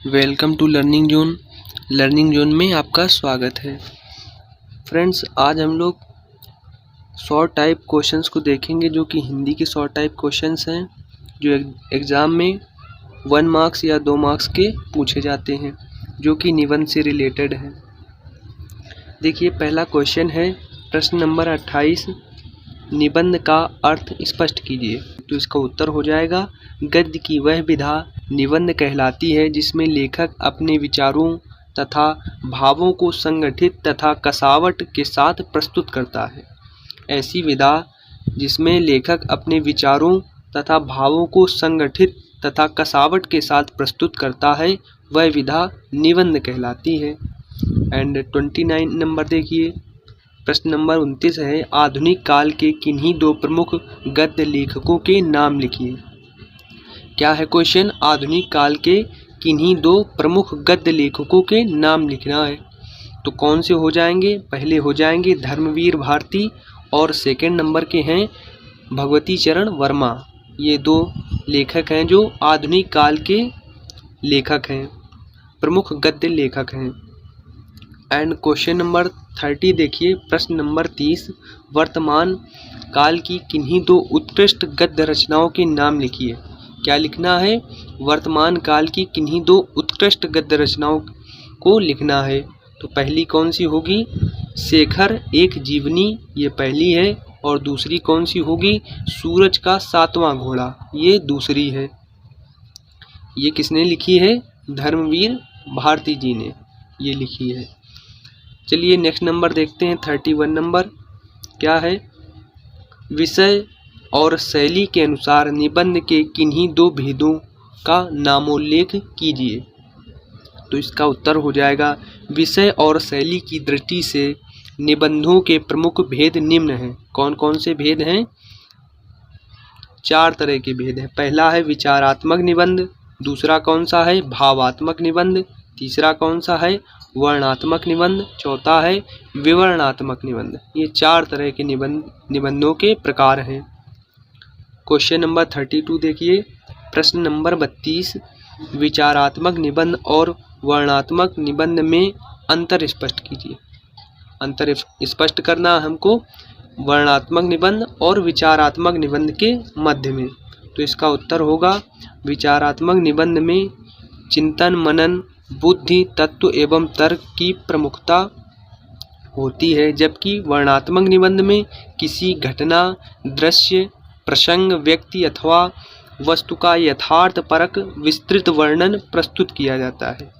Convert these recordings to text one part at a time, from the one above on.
Welcome to learning zone में आपका स्वागत है। फ्रेंड्स, आज हम लोग शॉर्ट टाइप क्वेश्चंस को देखेंगे जो कि हिंदी के शॉर्ट टाइप क्वेश्चंस हैं जो एग्ज़ाम में 1 मार्क्स या 2 मार्क्स के पूछे जाते हैं जो कि निबंध से रिलेटेड है। देखिए, पहला क्वेश्चन है प्रश्न नंबर 28, निबंध का अर्थ स्पष्ट कीजिए। तो इसका उत्तर हो जाएगा, गद्य की वह विधा निबंध कहलाती है जिसमें लेखक अपने विचारों तथा भावों को संगठित तथा कसावट के साथ प्रस्तुत करता है। ऐसी विधा जिसमें लेखक अपने विचारों तथा भावों को संगठित तथा कसावट के साथ प्रस्तुत करता है, वह विधा निबंध कहलाती है। एंड 29 नंबर देखिए, प्रश्न नंबर 29 है, आधुनिक काल के किन्हीं 2 प्रमुख गद्य लेखकों के नाम लिखिए। क्या है क्वेश्चन? आधुनिक काल के किन्हीं 2 प्रमुख गद्य लेखकों के नाम लिखना है। तो कौन से हो जाएंगे? पहले हो जाएंगे धर्मवीर भारती और सेकंड नंबर के हैं भगवती चरण वर्मा। ये 2 लेखक हैं जो आधुनिक काल के लेखक हैं, प्रमुख गद्य लेखक हैं। एंड क्वेश्चन नंबर 30 देखिए, प्रश्न नंबर 30, वर्तमान काल की किन्हीं 2 उत्कृष्ट गद्य रचनाओं के नाम लिखिए। क्या लिखना है? वर्तमान काल की किन्हीं 2 उत्कृष्ट गद्य रचनाओं को लिखना है। तो पहली कौन सी होगी? शेखर एक जीवनी, ये पहली है। और दूसरी कौन सी होगी? सूरज का 7वां घोड़ा, ये दूसरी है। ये किसने लिखी है? धर्मवीर भारती जी ने ये लिखी है। चलिए नेक्स्ट नंबर देखते हैं, 31 नंबर। क्या है? विषय और शैली के अनुसार निबंध के किन्हीं 2 भेदों का नामोल्लेख कीजिए। तो इसका उत्तर हो जाएगा, विषय और शैली की दृष्टि से निबंधों के प्रमुख भेद निम्न हैं। कौन कौन से भेद हैं? 4 तरह के भेद हैं। पहला है विचारात्मक निबंध, दूसरा कौन सा है? भावात्मक निबंध, तीसरा कौन सा है? वर्णनात्मक निबंध, चौथा है विवरणात्मक निबंध। ये 4 तरह के निबंधों के प्रकार हैं। क्वेश्चन नंबर 32 देखिए, प्रश्न नंबर 32, विचारात्मक निबंध और वर्णनात्मक निबंध में अंतर स्पष्ट कीजिए। अंतर स्पष्ट करना हमको वर्णनात्मक निबंध और विचारात्मक निबंध के मध्य में। तो इसका उत्तर होगा, विचारात्मक निबंध में चिंतन मनन बुद्धि तत्व एवं तर्क की प्रमुखता होती है, जबकि वर्णनात्मक निबंध में किसी घटना, दृश्य, प्रसंग, व्यक्ति अथवा वस्तु का यथार्थ परक विस्तृत वर्णन प्रस्तुत किया जाता है।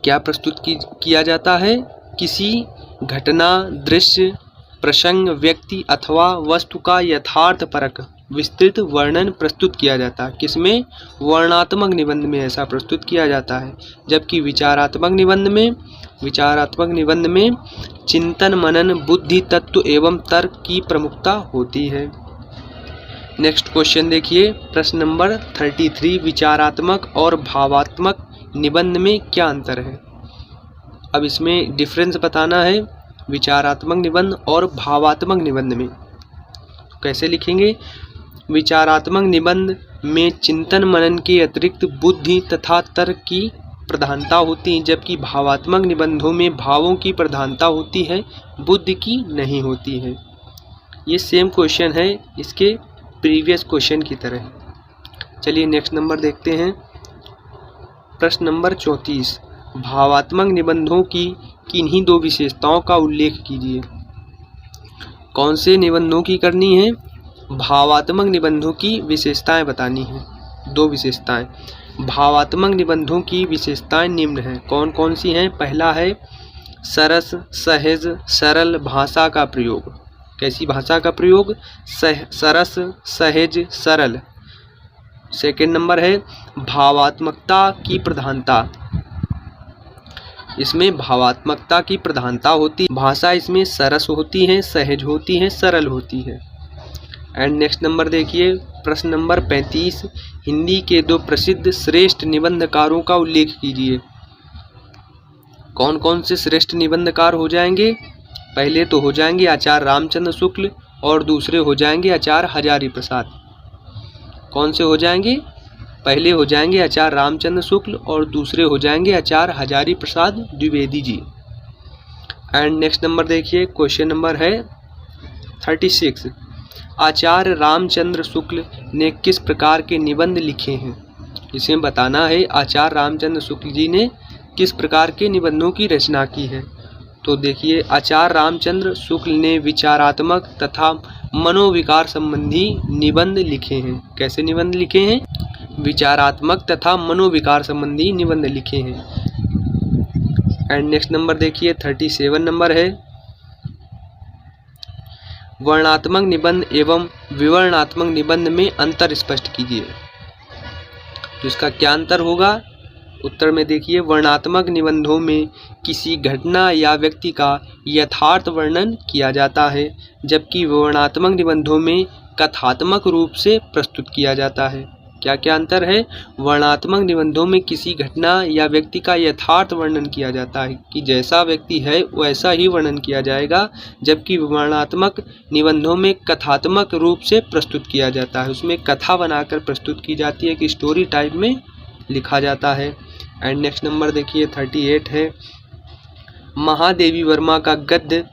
क्या प्रस्तुत किया जाता है? किसी घटना, दृश्य, प्रसंग, व्यक्ति अथवा वस्तु का यथार्थ परक विस्तृत वर्णन प्रस्तुत किया जाता है। किसमें? वर्णनात्मक निबंध में ऐसा प्रस्तुत किया जाता है। जबकि विचारात्मक निबंध में चिंतन मनन बुद्धि तत्व एवं तर्क की प्रमुखता होती है। नेक्स्ट क्वेश्चन देखिए, प्रश्न नंबर 33, विचारात्मक और भावात्मक निबंध में क्या अंतर है? अब इसमें डिफरेंस बताना है विचारात्मक निबंध और भावात्मक निबंध में। कैसे लिखेंगे? विचारात्मक निबंध में चिंतन मनन के अतिरिक्त बुद्धि तथा तर्क की प्रधानता होती है, जबकि भावात्मक निबंधों में भावों की प्रधानता होती है, बुद्धि की नहीं होती है। ये सेम क्वेश्चन है इसके प्रीवियस क्वेश्चन की तरह। चलिए नेक्स्ट नंबर देखते हैं, प्रश्न नंबर 34, भावात्मक निबंधों की किन्हीं 2 विशेषताओं का उल्लेख कीजिए। कौन से निबंधों की करनी है? भावात्मक निबंधों की विशेषताएं बतानी है। 2 विशेषताएं। भावात्मक निबंधों की विशेषताएं निम्न हैं। कौन कौन सी हैं? पहला है सरस, सहज, सरल भाषा का प्रयोग। कैसी भाषा का प्रयोग? सरस, सहज, सरल। सेकंड नंबर है भावात्मकता की प्रधानता। इसमें भावात्मकता की प्रधानता होती, भाषा इसमें सरस होती है, सहज होती है, सरल होती है। एंड नेक्स्ट नंबर देखिए, प्रश्न नंबर 35, हिंदी के 2 प्रसिद्ध श्रेष्ठ निबंधकारों का उल्लेख कीजिए। कौन कौन से श्रेष्ठ निबंधकार हो जाएंगे? पहले तो हो जाएंगे आचार्य रामचंद्र शुक्ल और दूसरे हो जाएंगे आचार्य हजारी प्रसाद। कौन से हो जाएंगे? पहले हो जाएंगे आचार्य रामचंद्र शुक्ल और दूसरे हो जाएंगे आचार्य Hazari Prasad Dwivedi ji. And next number देखिए, क्वेश्चन नंबर है 36। आचार्य रामचंद्र शुक्ल ने किस प्रकार के निबंध लिखे हैं? इसे बताना है आचार्य रामचंद्र शुक्ल जी ने किस प्रकार के निबंधों की रचना की है। तो देखिए, आचार्य रामचंद्र शुक्ल ने विचारात्मक तथा मनोविकार संबंधी निबंध लिखे हैं। कैसे निबंध लिखे हैं? विचारात्मक तथा मनोविकार संबंधी निबंध लिखे हैं। एंड नेक्स्ट नंबर देखिए, 37 नंबर है, वर्णनात्मक निबंध एवं विवरणात्मक निबंध में अंतर स्पष्ट कीजिए। तो इसका क्या अंतर होगा? उत्तर में देखिए, वर्णनात्मक निबंधों में किसी घटना या व्यक्ति का यथार्थ वर्णन किया जाता है, जबकि विवरणात्मक निबंधों में कथात्मक रूप से प्रस्तुत किया जाता है। क्या क्या अंतर है? वर्णनात्मक निबंधों में किसी घटना या व्यक्ति का यथार्थ वर्णन किया जाता है कि जैसा व्यक्ति है वैसा ही वर्णन किया जाएगा, जबकि विवरणात्मक निबंधों में कथात्मक रूप से प्रस्तुत किया जाता है। उसमें कथा बनाकर प्रस्तुत की जाती है कि स्टोरी टाइप में लिखा जाता है। एंड नेक्स्ट नंबर देखिए, 38 है, महादेवी वर्मा का गद्य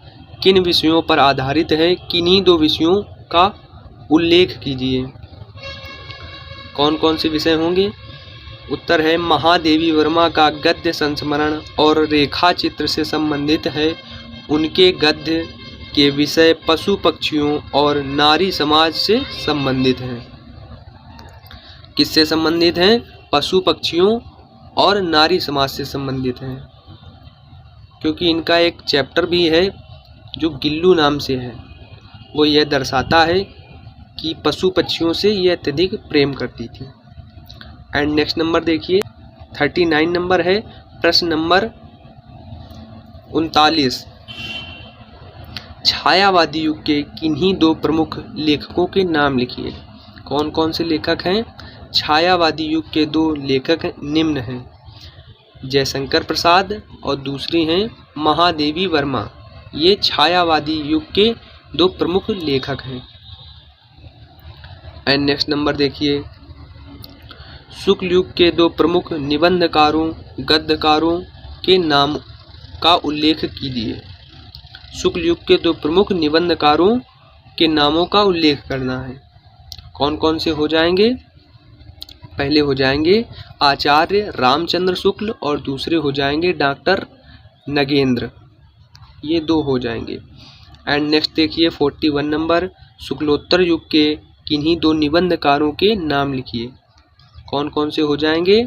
किन विषयों पर आधारित है? किन्हीं दो विषयों का उल्लेख कीजिए। कौन कौन से विषय होंगे? उत्तर है, महादेवी वर्मा का गद्य संस्मरण और रेखा चित्र से संबंधित है। उनके गद्य के विषय पशु पक्षियों और नारी समाज से संबंधित हैं। किससे संबंधित हैं? पशु पक्षियों और नारी समाज से संबंधित हैं, क्योंकि इनका एक चैप्टर भी है जो गिल्लू नाम से है। वो यह दर्शाता है कि पशु पक्षियों से ये अत्यधिक प्रेम करती थी। एंड नेक्स्ट नंबर देखिए, 39 नंबर है, प्रश्न नंबर 39, छायावादी युग के किन्हीं दो प्रमुख लेखकों के नाम लिखिए। कौन कौन से लेखक हैं? छायावादी युग के दो लेखक निम्न हैं, जयशंकर प्रसाद और दूसरी हैं महादेवी वर्मा। ये छायावादी युग के दो प्रमुख लेखक हैं। एंड नेक्स्ट नंबर देखिए, शुक्ल युग के दो प्रमुख निबंधकारों गद्यकारों के नाम का उल्लेख कीजिए। शुक्ल युग के दो प्रमुख निबंधकारों के नामों का उल्लेख करना है। कौन कौन से हो जाएंगे? पहले हो जाएंगे आचार्य रामचंद्र शुक्ल और दूसरे हो जाएंगे डॉक्टर नगेंद्र। ये दो हो जाएंगे। एंड नेक्स्ट देखिए, 41 नंबर, शुक्लोत्तर युग के किन्हीं दो निबंधकारों के नाम लिखिए। कौन कौन से हो जाएंगे?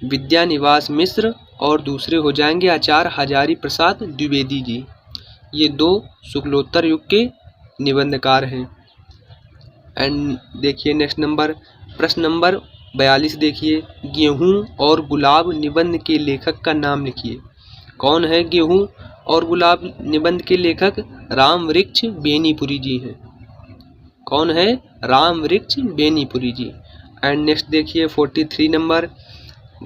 विद्यानिवास मिश्र और दूसरे हो जाएंगे आचार्य हजारी प्रसाद द्विवेदी जी। ये दो शुक्लोत्तर युग के निबंधकार हैं। एंड देखिए नेक्स्ट नंबर, प्रश्न नंबर 42 देखिए, गेहूं और गुलाब निबंध के लेखक का नाम लिखिए। कौन है गेहूं और गुलाब निबंध के लेखक? रामवृक्ष बेनीपुरी जी हैं। कौन है? रामवृक्ष बेनीपुरी जी। एंड नेक्स्ट देखिए 43 नंबर,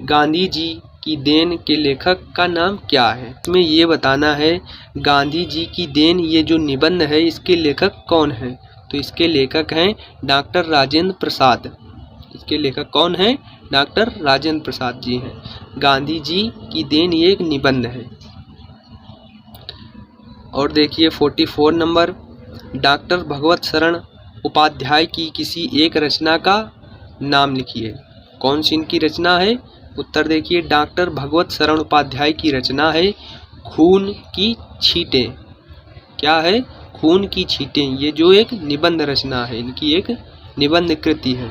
गांधी जी की देन के लेखक का नाम क्या है? इसमें ये बताना है गांधी जी की देन, ये जो निबंध है इसके लेखक कौन है? तो इसके लेखक हैं डॉक्टर राजेंद्र प्रसाद। इसके लेखक कौन हैं? डॉक्टर राजेंद्र प्रसाद जी हैं। गांधी जी की देन ये एक निबंध है। और देखिए 44 नंबर, डॉक्टर भगवत शरण उपाध्याय की किसी एक रचना का नाम लिखिए। कौन सी इनकी रचना है? उत्तर देखिए, डॉक्टर भगवत शरण उपाध्याय की रचना है खून की छींटें। क्या है? खून की छींटें। ये जो एक निबंध रचना है, इनकी एक निबंध कृति है।